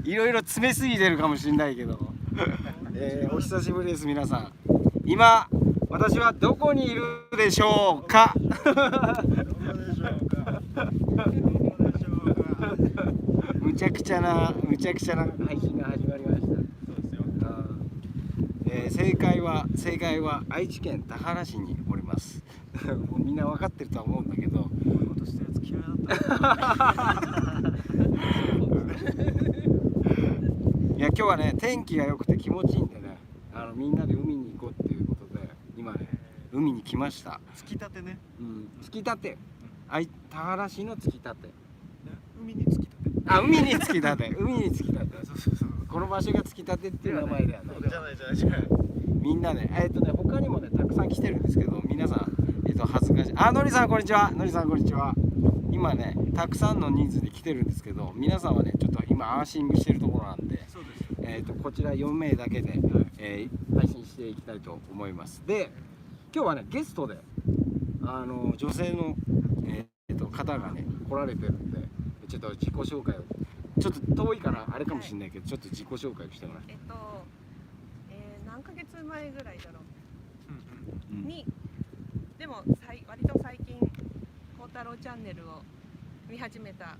いろいろ詰めすぎてるかもしれないけど、お久しぶりです皆さん。今私はどこにいるでしょうか。むちゃくちゃな配信が始まりました。正解は愛知県田原市におります。もうみんな分かってるとは思うんだけど、ことしてるやつ嫌いだった。いや今日はね天気が良くて気持ちいいんでね、みんなで海に行こうっていうことで今ね海に来ました。つきたてね。つきたて、田原市のつきたて、海につきたて。海につきたて海につきたてそう。この場所がつきたてっていう名前ではない。じゃない。みんなね他にもねたくさん来てるんですけど、皆さん恥ずかしい。のりさんこんにちは。のりさんこんにちは。今ねたくさんの人数で来てるんですけど、皆さんはねちょっと今アーシングしてるところなんで、そうです。こちら4名だけで、配信していきたいと思います。で今日はねゲストで女性の、方がね来られてるんで、ちょっと自己紹介を、ちょっと遠いからあれかもしれないけど、ちょっと自己紹介をしてもらって。何ヶ月前ぐらいだろうに、でも割と最近孝太郎チャンネルを見始めた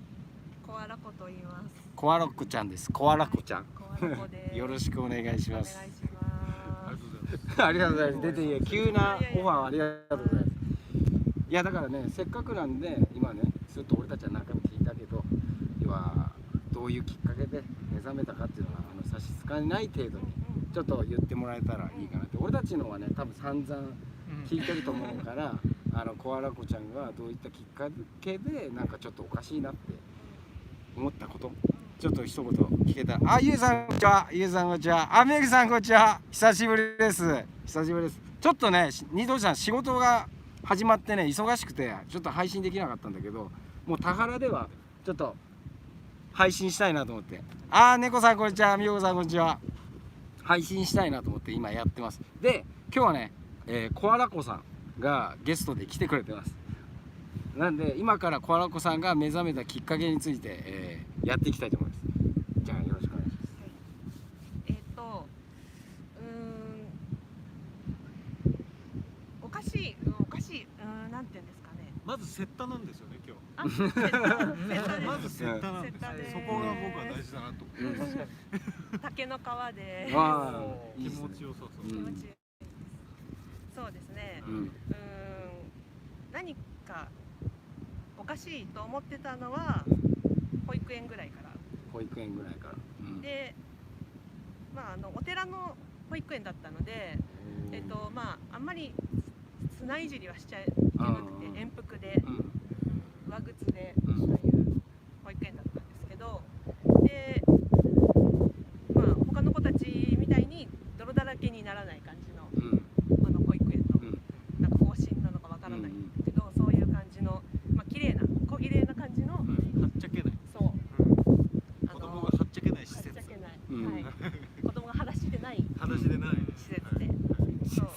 コアラコと言います。コアラコちゃんです。コアラコちゃん、コアラコです。よろしくお願いします。お願いします。ありがとうございます。出ていい急なオファーありがとうございます。いやだからねせっかくなんで今ねずっと俺たちは何回も聞いたけど、要はどういうきっかけで目覚めたかっていうのが差し支えない程度にちょっと言ってもらえたらいいかなって。俺たちのはね多分散々聞いてると思うから、コアラコちゃんがどういったきっかけでなんかちょっとおかしいなって思ったこと、ちょっと一言聞けたら。ゆうさんこんにちは。ゆうさんこんにちは。めぐさんこんにちは。久しぶりです。久しぶりです。ちょっとね二度さん仕事が始まってね忙しくてちょっと配信できなかったんだけど、もう田原ではちょっと配信したいなと思って、猫さんこんにちは。みよこさんこんにちは。配信したいなと思って今やってます。で今日はね、コアラコさんがゲストで来てくれてます。なんで今からコアラコさんが目覚めたきっかけについて、やっていきたいと思います。じゃあよろしくお願いします。おかしい、なんていうんですかね。まずセッタなんですよね今日。まずセッタなんです。そこが僕は大事だなと思います。竹の皮で。気持ちよさそう。そうですね。何かおかしいと思ってたのは保育園ぐらいから。で、お寺の保育園だったので、あんまり砂いじりはしちゃいけなくて、遠服で上靴でそういう保育園だったんですけど、で他の子たちみたいに泥だらけにならない感じの保育園のなんか方針なのかわからないけど、そういう感じの綺麗な小綺麗な感じの、はっちゃけない。そう。子供がはっちゃけない施設。はい。子供が裸足でない施設で。そう。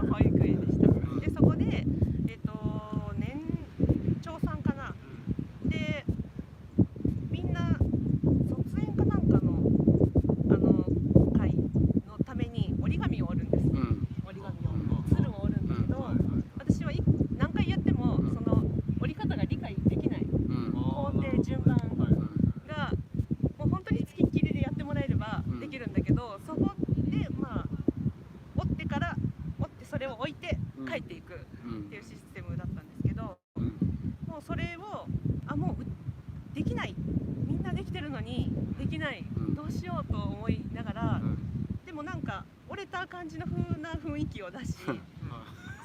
保育園でした。でそこで年長さんかな。でみんな卒園かなんかの会のために折り紙を折るんです。折り紙を鶴を折るんだけど、私は何回やってもその折り方が理解できない。工程順番がもう本当につきっきりでやってもらえればできるんだけど、そこで折ってそれを置いて帰っていくっていうシステムだったんですけど、もうそれをもうできない、みんなできてるのにできない、どうしようと思いながら、でもなんか折れた感じの風な雰囲気を出し、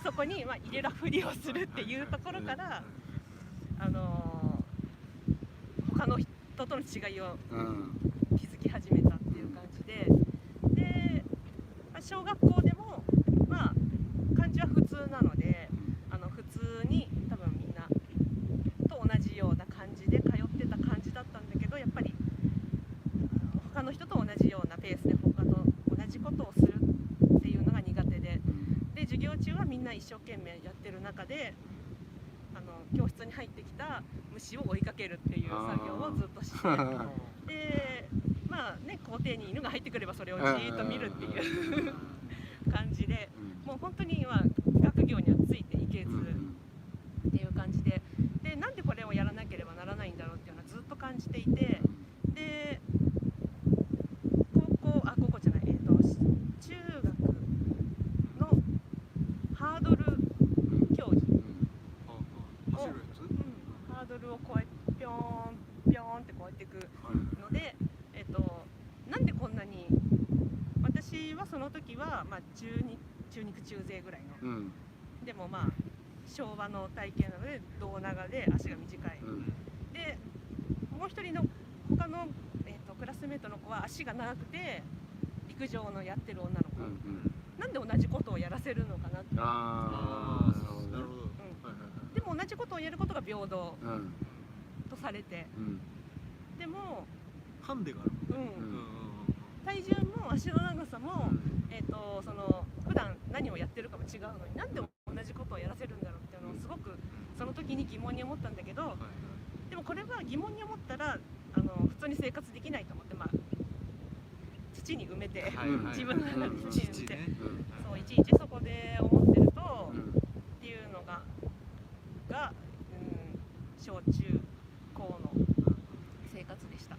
そこに入れらふりをするっていうところから他の人との違いを気づき始めたっていう感じで、小学校でも漢字は普通なので、普通に多分みんなと同じような感じで通ってた感じだったんだけど、やっぱり他の人と同じようなペースで他と同じことをするっていうのが苦手で、授業中はみんな一生懸命やってる中で教室室に入ってきた虫を追いかけるっていう作業をずっとしてでまあね校庭に犬が入ってくればそれをじーっと見るっていう感じでもう本当には学業にはついていけずっていう感じでなんでこれをやらなければならないんだろうっていうのはずっと感じていてで高校じゃない中学のハードル競技走るやつハードルをこうやってピョーンピョーンってこうやっていくので、なんでこんなに私はその時は、まあ、中肉中背ぐらいの、でもまあ昭和の体型なので胴長で足が短い、でもう一人の他の、クラスメートの子は足が長くて陸上のやってる女の子、なんで同じことをやらせるのかなってなるほど、でも同じことをやることが平等とされて、でもハンデがある体重も足の長さも、その普段何をやってるかも違うのになんで同じことをやらせるんだろうっていうのをすごくその時に疑問に思ったんだけど、でもこれは疑問に思ったら普通に生活できないと思って、まあ、土に埋めて、自分の中で土に埋めて、そういちいちそこで思ってると、っていうのが、小中高の生活でした。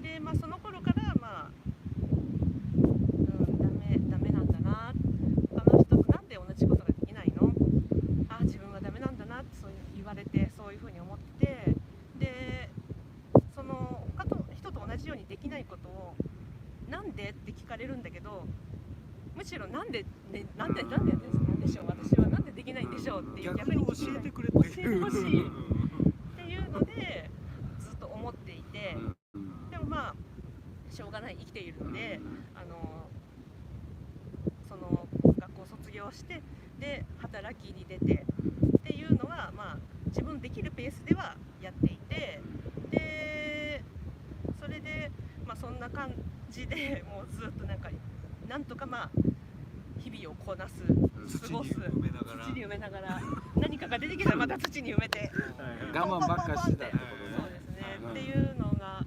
で、まあ、その頃からまあダメなんだな、他の人となんで同じことができないの、自分はダメなんだなってそう言われてそういうふうに思ってて、でその他の人と同じようにできないことをなんでって聞かれるんだけど、むしろなんででしょう、私はなんでできないんでしょうっていう逆に教えてくれて教えてほしいっていうのでずっと思っていて、でもまあしょうがない生きているので、その学校を卒業してで働きに出てっていうのはまあ自分できるペースではやっていて、でそれでまあそんな感じでもうずっとなんとかまあ日々をこなす過ごす、土に埋めながら何かが出てきたらまた土に埋めて我慢ばっかしてたってことね。そうですね、っていうのが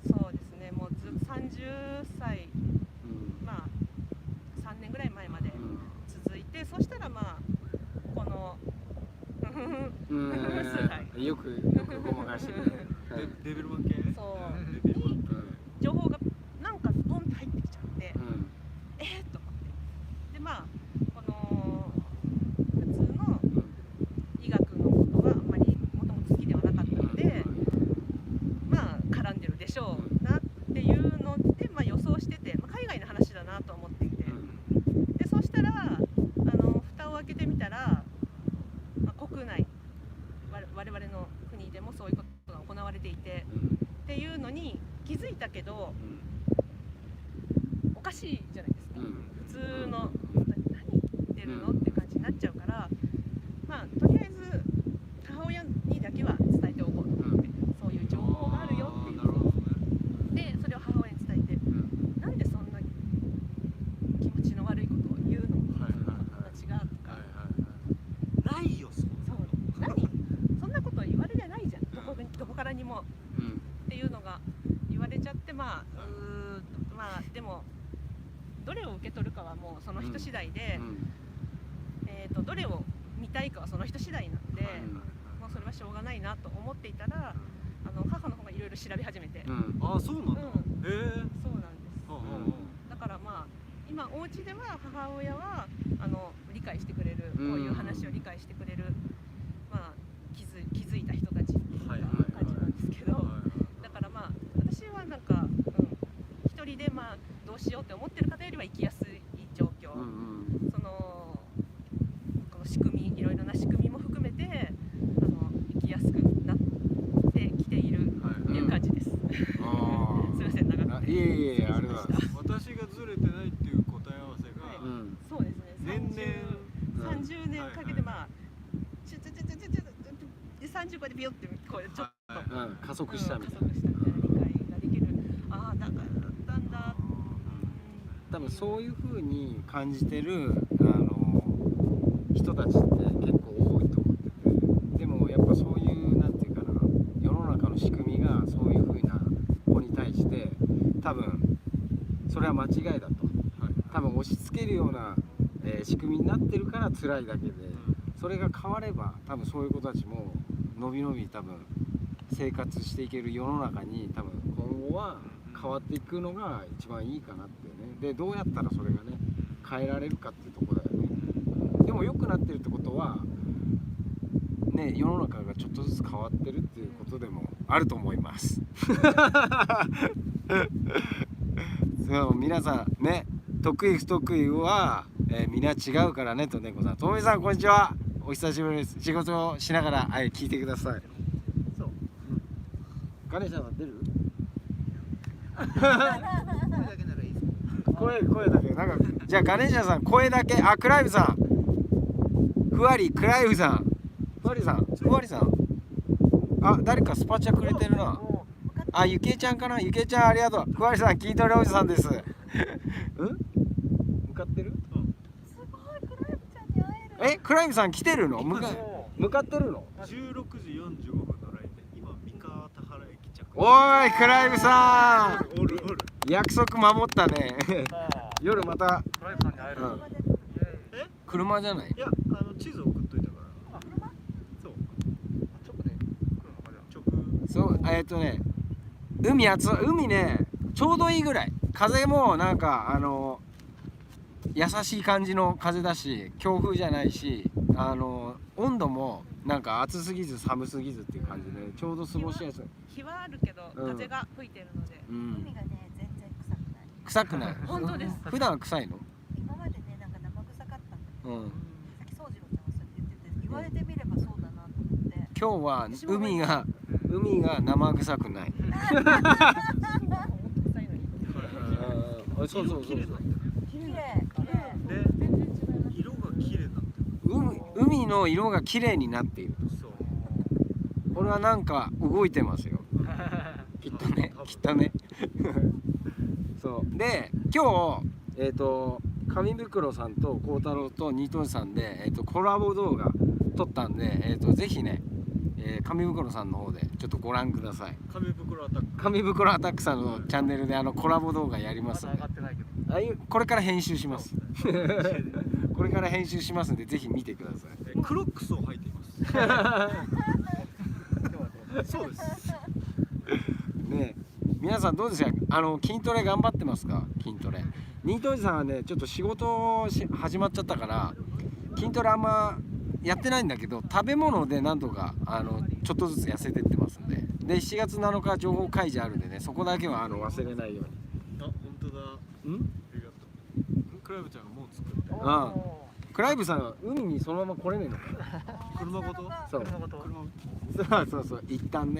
そうですね、もうずっと30歳、まあ3年ぐらい前まで続いて、そしたらまあこのよくごまかしてるレベル分けそうに情報がなんかポンって入ってきちゃって、と思って、でまあこの普通の医学のことはあんまりもともと好きではなかったので、まあ絡んでるでしょうなっていうので、まあ、予想してて、まあ、海外の話だなと思っていて、でそしたら蓋を開けてみたら、まあ、国内我々の国でもそういうことが行われていて、っていうのに気づいたけど、おかしいじゃないですか、普通の何言ってるのって感じになっちゃうから、まあとりあえず母親にだけは伝えておこうと思って、そういう情報があるよっていうことで、それを母親に伝えて、なんでそんな気持ちの悪いことを言うの、友達がとか、ないよそうそんなこと言われりゃないじゃん、どこからにも、っていうのが言われちゃって、まあでもどれを受け取るかはもうその人次第で、どれを見たいかはその人次第なんで、もうそれはしょうがないなと思っていたら、母の方がいろいろ調べ始めて、ああそうなんだ、へえそうなんです、だからまあ今お家では母親は理解してくれる、こういう話を理解してくれる、まあ気づいた人たちっていう感じなんですけど、だからまあ私はなんか、一人でまあどうしようって思ってる方よりは生きやすい状況、この仕組み、いろいろな仕組みも含めて生きやすくなってきているっていう感じです。すみません、長くて。いえありがとうございます。私がずれてないっていう答え合わせが、そうですね、年々30年かけてまあで30個でビヨってこうちょっと加速したみたいな、加速したみたいな理解ができる、だからだんだん多分そういう風に感じてる人たちって結構多いと思ってて、でも多分それは間違いだと、多分押し付けるような、仕組みになってるから辛いだけで、それが変われば多分そういう子たちものびのび多分生活していける世の中に多分今後は変わっていくのが一番いいかなってね。でどうやったらそれがね変えられるかっていうところだよね。でも良くなってるってことはね、世の中がちょっとずつ変わってるっていうことでもあると思いますそう皆さんね、得意不得意は、みんな違うからねとねこさん、ともみさんこんにちは、お久しぶりです。仕事をしながら、聞いてください。そう、ガネシャさん出る声だけならいいです。声だけなんかじゃあガネシャさん声だけ、クライブさん、ふわりクライブさん、ふわりさん、誰かスパチャくれてるな。ゆけいちゃんかな、ゆけいちゃんありがとう。ふわりさん、筋トレおじさんです向かってる？すごい、クライブちゃんに会える。クライブさん来てるの？向かってるの16時45分のラインで今三河田原駅着。おーいクライブさん、おる約束守ったね夜またクライブさんに会える。車じゃない？いや地図送っといたからそう直で来るのかじゃそう海ねちょうどいいぐらい、風もなんか優しい感じの風だし、強風じゃないし、温度もなんか暑すぎず寒すぎずっていう感じでちょうど過ごしやすい。日はあるけど風が吹いてるので、海がね、全然臭くない本当です。普段は臭いの？今までね、なんか生臭かったんだけど、うん、さっき宗次郎ちゃんがそうやって言ってて、言われてみればそうだなと思って。今日は海が生臭くないそう綺麗綺麗。で色が綺麗になってる。海の色が綺麗になっている。そうこれはなんか動いてますよきっとねそうで今日紙袋さんと孝太郎とニートンさんで、コラボ動画撮ったんで、ぜひね、紙袋さんの方でちょっとご覧ください。紙袋アタック。紙袋アタックさんのチャンネルでコラボ動画やりますんで、まだ上がってないけど。これから編集しますこれから編集しますんでぜひ見てください。クロックスを履いていますそうですねえ、皆さんどうですか？筋トレ頑張ってますか？筋トレ。ニートおじさんはねちょっと仕事始まっちゃったから筋トレあんまやってないんだけど、食べ物でなんとかちょっとずつ痩せてってますんで、7月7日情報開示あるんでね、そこだけは忘れないように。本当だ。ん？ありがとう。クライブちゃんがもう作ってる。クライブさんは海にそのまま来れねえのかな？車ごと？そう車ごと。そう一旦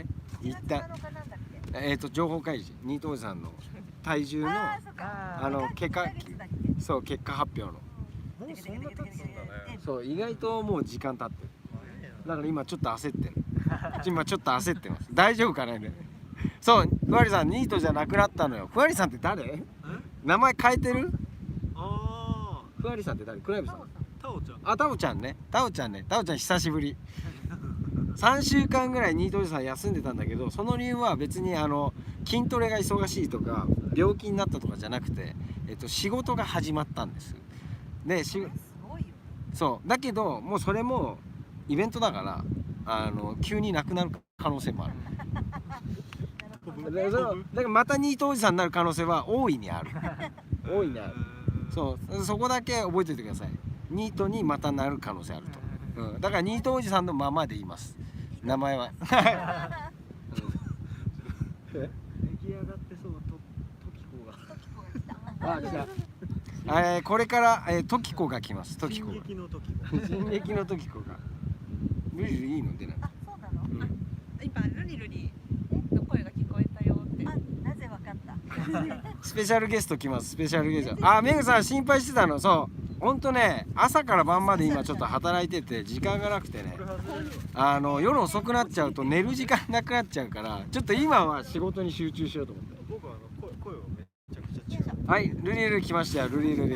情報開示、ニートおじさんの体重の結果発表の。もうそんな経つんだね。そう意外ともう時間経ってる。だから今ちょっと焦ってる今ちょっと焦ってます。大丈夫かなね。そう、ふわりさんニートじゃなくなったのよ。ふわりさんって誰？名前変えてる？ふわりさんって誰？クライブさん？タオちゃん。タオちゃんね。タオちゃん久しぶり。3週間ぐらいニートおじさん休んでたんだけど、その理由は別に筋トレが忙しいとか病気になったとかじゃなくて、仕事が始まったんです。で、そうだけどもうそれもイベントだから急になくなる可能性もあるだからまたニートおじさんになる可能性は大いにあるそこだけ覚えておいてください。ニートにまたなる可能性あると、だからニートおじさんのままで言います、名前は出来上がってそうなトキコが。来たこれからトキコが来ます。トキコが進撃のトキコ。進撃のトキコがルリルいいの出ない？そうなの？今ルリルリの声が聞こえたよって。なぜわかった？スペシャルゲスト来ます。スペシャルゲスト。メグさん心配してたの。そうほんとね、朝から晩まで今ちょっと働いてて時間がなくてね、夜遅くなっちゃうと寝る時間なくなっちゃうから、ちょっと今は仕事に集中しようと思って。僕は声をめちゃくちゃ近い。はい、ルリル来ましたよ。ルリル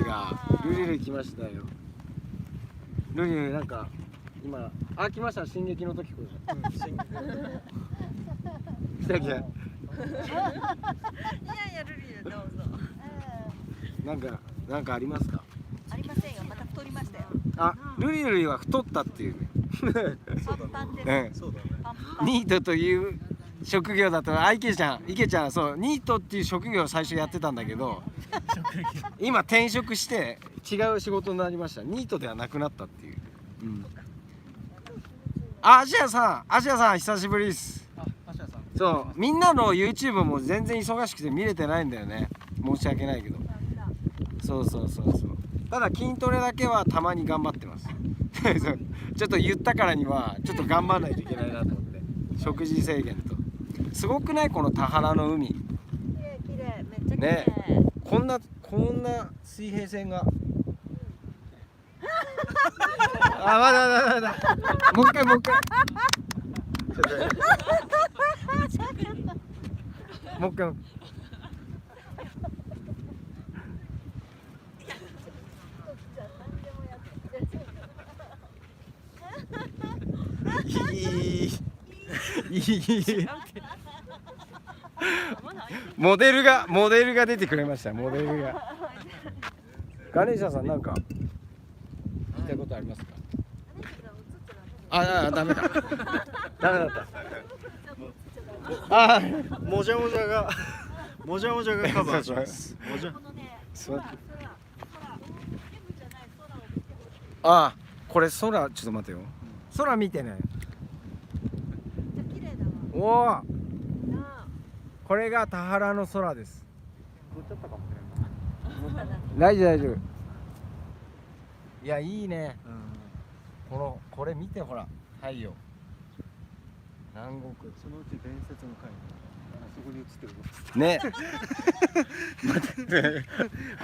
来ましたよ。ルリルなんか今来ました。進撃の時こそ。来た来た。いやルリルどうぞ。なんかありますか？ありませんよ。また太りましたよ。あ、ルリルリは太ったっていうね。パンパンです。うんそうだね。パンパン。ニートという職業だと、池ちゃん、そう、ニートっていう職業を最初やってたんだけど、今転職して違う仕事になりました。ニートではなくなったっていう。うん。あ、アジアさん久しぶりです。あ、アシャさん。そう、みんなの YouTube も全然忙しくて見れてないんだよね。申し訳ないけど。そうそう。ただ筋トレだけはたまに頑張ってます。そうちょっと言ったからにはちょっと頑張らないといけないなと思って。食事制限と。すごくないこの田原の海。綺麗、めっちゃ綺麗。ねこんな水平線が。あ、まだ。もう一回。もう一回。いい。モデルが出てくれました。モデルが。ガネーシャさんなんか言いたいことありますか？ダメだった。もじゃもじゃがカバーします。もじゃ。座ってあ、これ空ちょっと待てよ。空見てね。綺麗だわ。おお、なあ。これが田原の空です。乗っちゃったかもしれない。大丈夫。いや、いいね。うん。これ見て、ほら、太陽。南国。そのうち伝説の回。あそこに映ってるぞ。ね。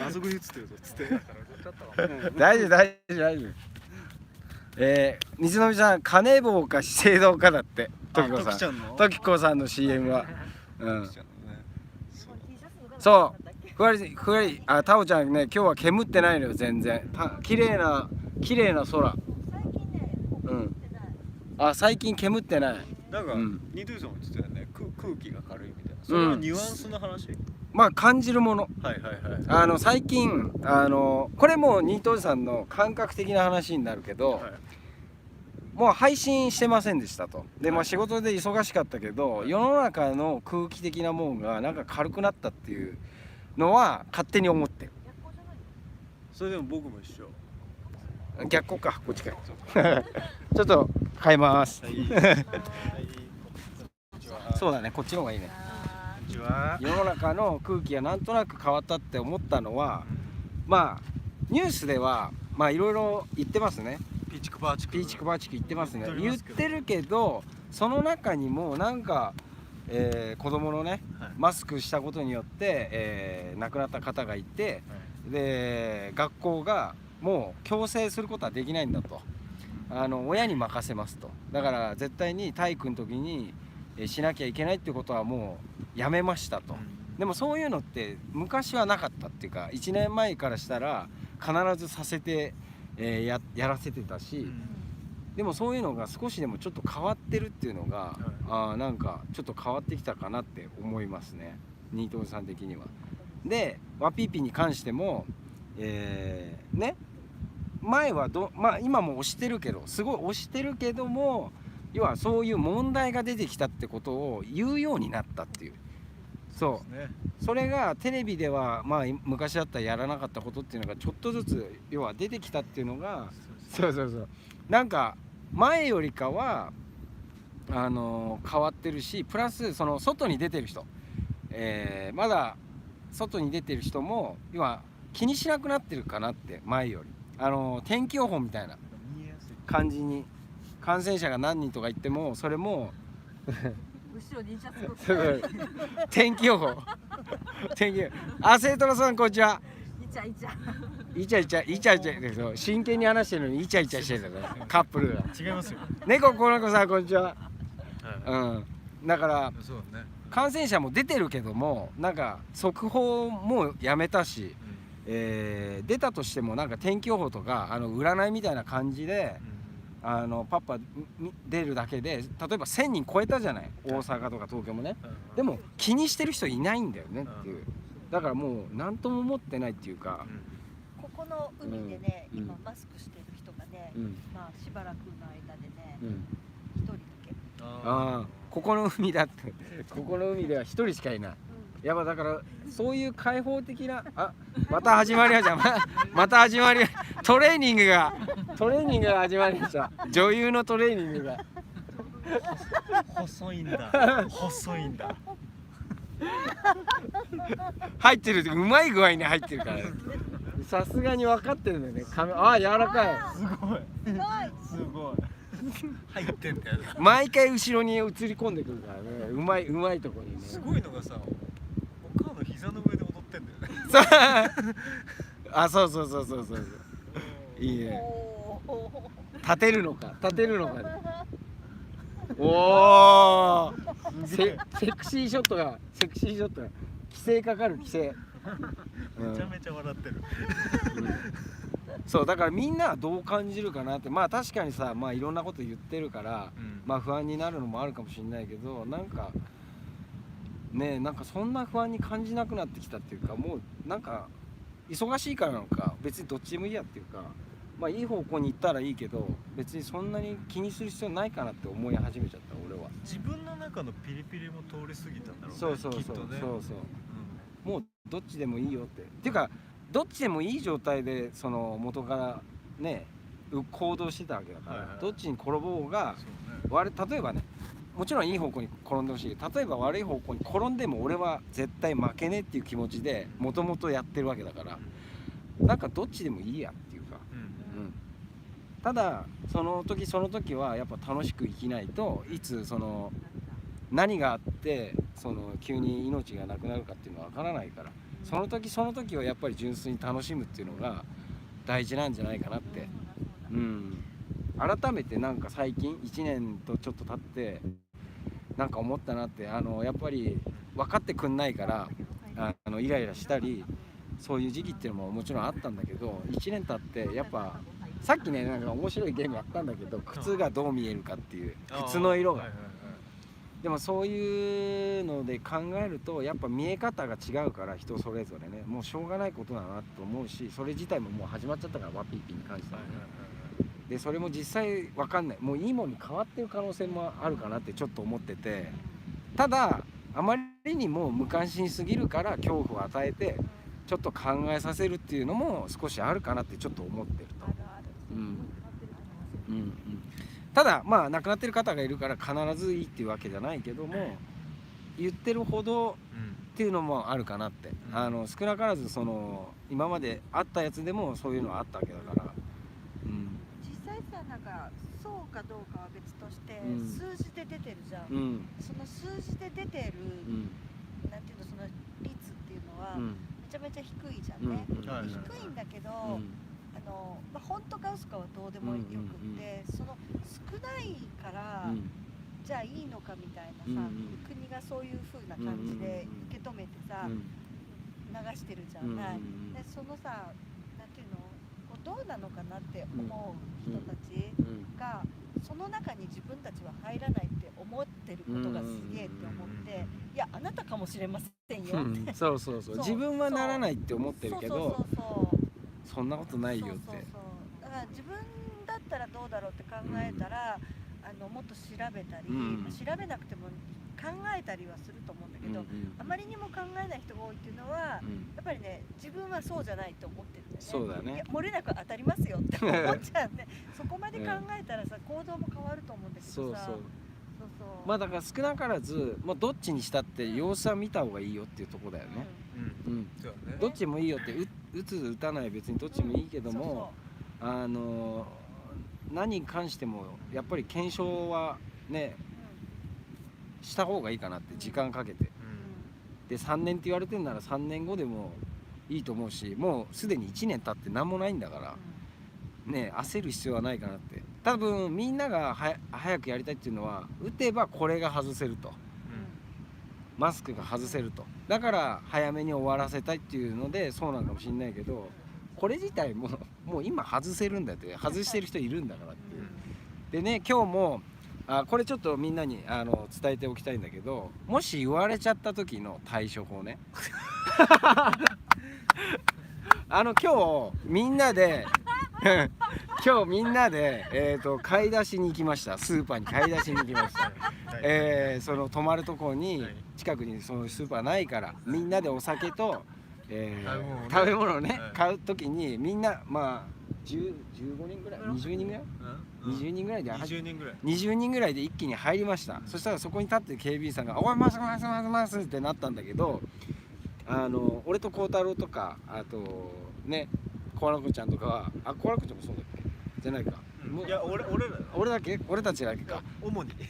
あそこに映ってるぞ。つって。乗っちゃったかも。大丈夫。水飲さん、金棒か資生堂かだって。あ、時子さん。トキちゃんの。時子さんの CM は。うん。トキちゃんのね。そう。そうふわりタオちゃんね、今日は煙ってないのよ全然。綺麗な空。最近ね、うん。あ、最近煙ってない。なんか、うんニドゥさんも言ってたよね。空気が軽いみたいな。それはニュアンスの話。まあ感じるもの。はい。最近これもうニートおじさんの感覚的な話になるけど、はい。もう配信してませんでしたと。で、まあ仕事で忙しかったけど、世の中の空気的なもんがなんか軽くなったっていうのは勝手に思ってる。それでも僕も一緒。逆光か、こっちか。ちょっと変えます。そうだね、こっちの方がいいね。こんにちは。世の中の空気がなんとなく変わったって思ったのは、まあニュースではまあいろいろ言ってますね。ピーチクバーチク。ピーチクバーチク言ってますね。言っ言っておりますけどてるけど、その中にもなんか、子供のね、はいマスクしたことによって、亡くなった方がいて、で学校がもう強制することはできないんだと。親に任せますと。だから絶対に体育の時にしなきゃいけないっていうことはもうやめましたと。でもそういうのって昔はなかったっていうか、1年前からしたら必ずさせて、やらせてたし、でもそういうのが少しでもちょっと変わってるっていうのが、なんかちょっと変わってきたかなって思いますね、ニートおじさん的には。でワピーピーに関しても、ね、前はまあ今も推してるけど、すごい推してるけども、要はそういう問題が出てきたってことを言うようになったっていう。それがテレビではまあ昔だったらやらなかったことっていうのがちょっとずつ要は出てきたっていうのが、そうなんか前よりかは変わってるし、プラスその外に出てる人、まだ外に出てる人も要は気にしなくなってるかなって、前より天気予報みたいな感じに、感染者が何人とか言ってもそれも後ろにいちゃすごく。天気予報生徒さんこんにちは。いちゃいちゃ。イチャイチャ真剣に話してるのにイチャイチャしてるね、カップルが。違いますよ。猫この子さんこんにちは。はだからい。そうだね。感染者も出てるけども、なんか速報もやめたし、出たとしてもなんか天気予報とか占いみたいな感じでパッパ出るだけで、例えば1000人超えたじゃない、大阪とか東京もね。でも気にしてる人いないんだよねっていう。だからもう何とも思ってないっていうか、ここの海でね、うん今マスクしてる人がね、うんまあしばらくの間でね、うん一人だけ。ああここの海だってここの海では一人しかいない。やっぱだからそういう開放的なまた始まりましたまた始まりトレーニングが始まりました。女優のトレーニングが細いんだ細いんだ。入ってるうまい具合に入ってるからね。さすがに分かってるんだよね。柔らかい。すごいすごい入ってんだよな。毎回後ろに映り込んでくるからね。うまいとこにね。すごいのがさ、お母の膝の上で踊ってんだよね。そういいね。立てるのかね。おおセクシーショットが規制かかる規制。めちゃめちゃ笑ってる。そうだからみんなはどう感じるかなって。まあ確かにさ、まあいろんなこと言ってるから、まあ不安になるのもあるかもしれないけど、なんかねなんかそんな不安に感じなくなってきたっていうか、もうなんか忙しいからなのか別にどっちでもいいやっていうか、まあいい方向に行ったらいいけど別にそんなに気にする必要ないかなって思い始めちゃった俺は。自分の中のピリピリも通り過ぎたんだろうね。そうきっとね。もうどっちでもいいよっていうか、どっちでもいい状態でその元からね行動してたわけだから、どっちに転ぼうが例えばね、もちろんいい方向に転んでほしい。例えば悪い方向に転んでも俺は絶対負けねえっていう気持ちでもともとやってるわけだから、なんかどっちでもいいやっていうか、ただその時はやっぱ楽しく生きないと、いつその何があってその急に命がなくなるかっていうのは分からないから、その時はやっぱり純粋に楽しむっていうのが大事なんじゃないかなって、改めてなんか最近1年とちょっと経ってなんか思ったなって。やっぱり分かってくんないからイライラしたりそういう時期っていうのももちろんあったんだけど、1年経ってやっぱさっきねなんか面白いゲームやったんだけど、靴がどう見えるかっていう、靴の色が。でもそういうので考えるとやっぱ見え方が違うから人それぞれね、もうしょうがないことだなと思うし、それ自体ももう始まっちゃったからワピーピーに関してはね。でそれも実際分かんない、もういいものに変わってる可能性もあるかなってちょっと思ってて、ただあまりにも無関心すぎるから恐怖を与えてちょっと考えさせるっていうのも少しあるかなってちょっと思ってると。ただまあ亡くなってる方がいるから必ずいいっていうわけじゃないけども、言ってるほどっていうのもあるかなって、少なからずその今まであったやつでもそういうのはあったわけだから、実際さ、なんかそうかどうかは別として、数字で出てるじゃん。その数字で出てる、なんていうの、その率っていうのはめちゃめちゃ低いじゃんね。低いんだけど、本当か嘘かはどうでもよくって、その少ないから、じゃあいいのかみたいなさ、国がそういう風な感じで受け止めてさ、流してるじゃない。でそのさ、なんていうの、こうどうなのかなって思う人たちが、その中に自分たちは入らないって思ってることがすげえって思って、いやあなたかもしれませんよって。そう自分はならないって思ってるけど、そんなことないよって。だから自分だったらどうだろうって考えたら、もっと調べたり、調べなくても考えたりはすると思うんだけど、あまりにも考えない人が多いっていうのは、やっぱりね、自分はそうじゃないと思ってるんだよね。そうだね。いや漏れなく当たりますよって思っちゃうんで、そこまで考えたらさ、行動も変わると思うんだけどさ。まあだから少なからず、もうどっちにしたって様子は見た方がいいよっていうところだよね。どっちもいいよって、打つ打たない別にどっちもいいけども、何に関してもやっぱり検証はね、した方がいいかなって、時間かけて。で3年って言われてるなら3年後でもいいと思うし、もうすでに1年経って何もないんだからね、焦る必要はないかなって。多分みんなが早くやりたいっていうのは、打てばこれが外せると、マスクが外せると、だから早めに終わらせたいっていうのでそうなのかもしれないけど、これ自体もう今外せるんだって、外してる人いるんだからっていう。でね、今日もこれちょっとみんなに伝えておきたいんだけど、もし言われちゃった時の対処法ね今日みんなで買い出しに行きました。スーパーに買い出しに行きました。その泊まるところに近くにそのスーパーないからみんなでお酒と、食べ物をね買うときにみんなまあ15人ぐらい20人ぐらい20人ぐらいで20人ぐらいで一気に入りました。そしたらそこに立ってる警備員さんが「おいますってなったんだけど、俺と孝太郎とかあとねコラコちゃんとかはコラコちゃんもそうだっけじゃないか。いや俺だけ俺たちだけか。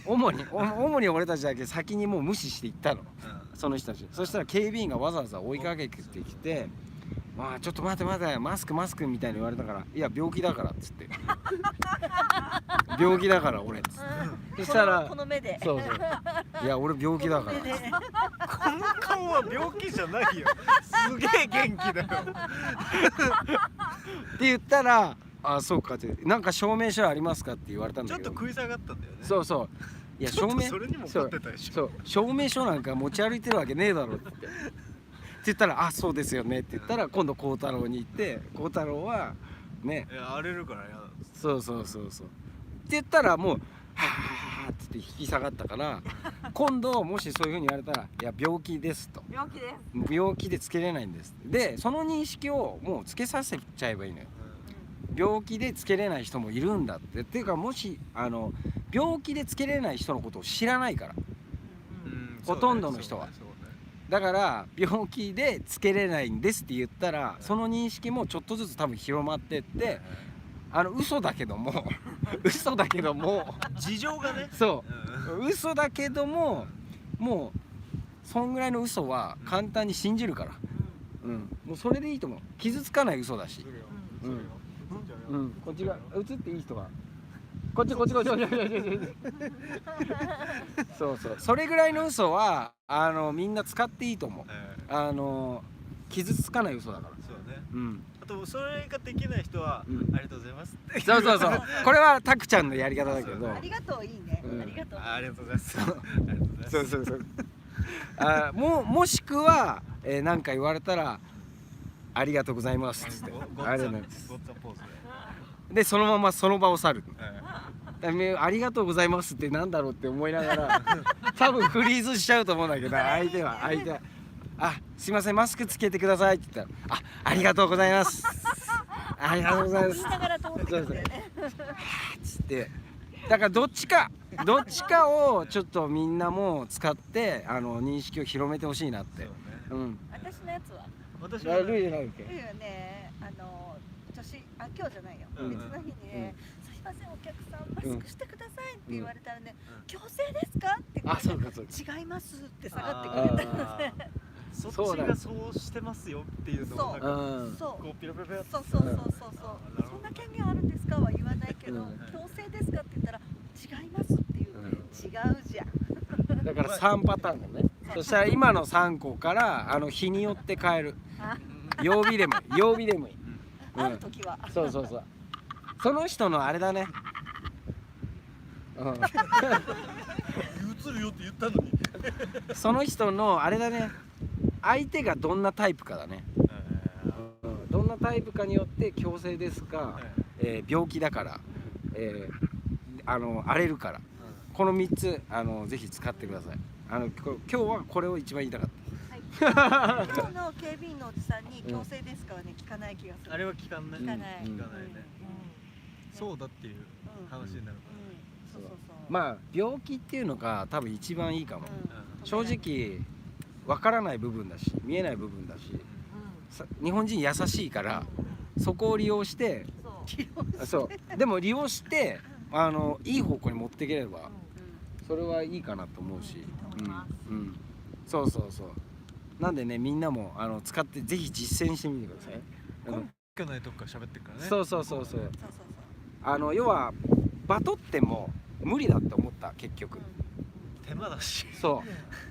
主に俺たちだけ先にもう無視して行ったの、その人たち。そしたら警備員がわざわざ追いかけてきて「まあちょっと待てマスクみたいに言われたから「いや病気だから」っつって「病気だから俺」っつってそしたらこの目でそういや俺病気だからこの顔は病気じゃないよ。すげえ元気だよ。って言ったら「あそうか」って「なんか証明書ありますか?」って言われたんだけど、ちょっと食い下がったんだよね。そういや証明それにも怒ってたでしょ。そう証明書なんか持ち歩いてるわけねえだろって言ったら「あそうですよね」って言ったら今度孝太郎に行って孝太郎はね荒れるからやだ。そうって言ったらもう「はぁ」っつって引き下がったから今度もしそういうふうに言われたら「いや病気です」と病気です「病気でつけれないんです」でその認識をもうつけさせちゃえばいいのよ。病気でつけれない人もいるんだっていうかもし病気でつけれない人のことを知らないからほとんどの人はだから病気でつけれないんですって言ったらその認識もちょっとずつ多分広まってって嘘だけども事情がね。そう嘘だけどももうそんぐらいの嘘は簡単に信じるからもうそれでいいと思う。傷つかない嘘だしこっちが映っていい人がこっちそうそれぐらいの嘘はみんな使っていいと思う。傷つかない嘘だから。そうね。あとそれができない人はありがとうございますってそうこれはタクちゃんのやり方だけどありがとういいねありがとうありがとうございますそうもしくは何か言われたらありがとうございますっつってあれなんですでそのままその場を去る。ありがとうございますってなんだろうって思いながら多分フリーズしちゃうと思うんだけど相手はすいませんマスクつけてくださいって言ったらありがとうございますありがとうございます言いながら通ってくるんだよねつってだからどっちかをちょっとみんなも使って認識を広めてほしいなって私のやつは私はルイじゃないっけいいよね今日じゃないよ別の日にねすいませんお客さんマスクしてくださいって言われたらね強制ですかって言われて違いますって下がってくれたのでそっちがそうしてますよっていうのをこうピロピロピロそうそんな権限あるんですかは言わないけど強制ですかって言ったら違いますっていう違うじゃんだから3パターンのねそしたら今の3個から日によって変える曜日でもいいある時はそうその人のあれだね映るよって言ったのにその人のあれだね相手がどんなタイプかだねどんなタイプかによって強制ですか病気だから荒れるからこの3つぜひ使ってください。今日はこれを一番言いたかった。今日の警備員のおじさんに強制ですかはね聞かない気がする。あれは聞かんね。聞かないね。そうだっていう話になるかそうまあ病気っていうのが多分一番いいかも。正直わからない部分だし見えない部分だし日本人優しいからそこを利用してでも利用していい方向に持っていければそれはいいかなと思うしそうなんでねみんなも使ってぜひ実践してみてください。根拠ないとこから喋ってるからね。そう要はバトっても無理だって思った結局手間だし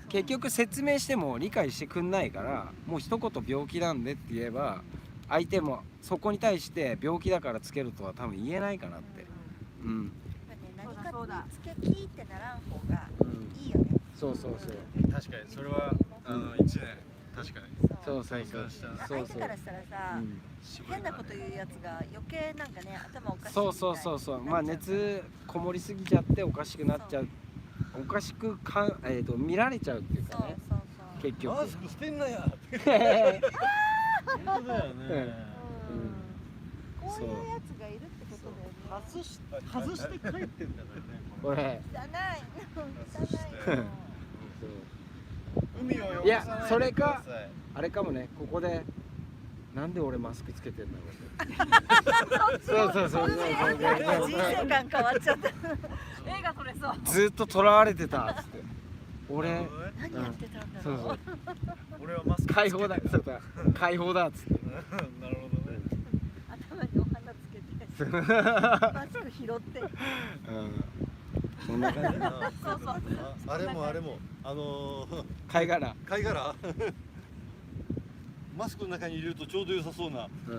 結局説明しても理解してくんないからもう一言病気なんでって言えば相手もそこに対して病気だからつけるとは多分言えないかなって何かにつけきってならん方がいいよね。そう確かにそれは1年確かにそうそうそうそうそう相手からしたらさ、変なこと言うやつが余計なんかね頭おかしいみたいな。そうそうそうそう、まあ熱こもりすぎちゃっておかしくなっちゃう、おかしくか見られちゃうっていうそうかね、そうそう。結局マスクしてんなや。本当だよね。こういうやつがいるってことだよね。外して帰ってんだからね。これ汚い。汚いよ。海を汚さないでいやそれかくださいあれかもね、ここでなんで俺マスクつけてんだろうってそうそうそうそう人生観変わっちゃった。映画撮れそう。ずっと囚われてたっつって俺何やってたんだろう。そうそう俺はマスク解放だそうだ解放だっつってなるほどね。頭にお花つけて、マスク拾って。そんな感じそうそう。あれも貝殻貝殻マスクの中に入れるとちょうど良さそうな。それ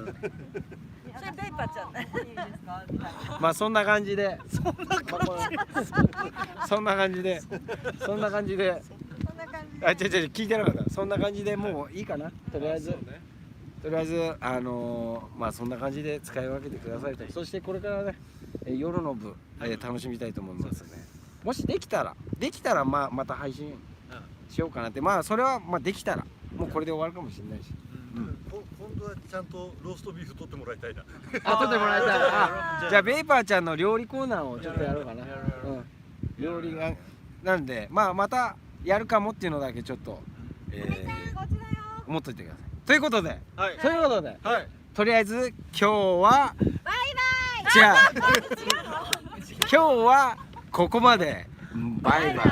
ベイパーちゃんね。いいですかみたいな。まあそんな感じでそんな感じでそんな感じで。あ、聞いてなかった。そんな感じでもういいかな。とりあえずまあそんな感じで使い分けてくださいと。そしてこれからね、夜の部、楽しみたいと思いますね。もしできたらまた配信しようかなって。まあそれはまあできたらもうこれで終わるかもしれないし。今度はちゃんとローストビーフ取ってもらいたいな。あ、撮ってもらいたい。あ、じゃあベイパーちゃんの料理コーナーをちょっとやろうかな。料理がなんでまたやるかもっていうのだけちょっと思っといてください。ということで、とりあえず今日はバイバイ。じゃあ今日はここまで。バイバイ。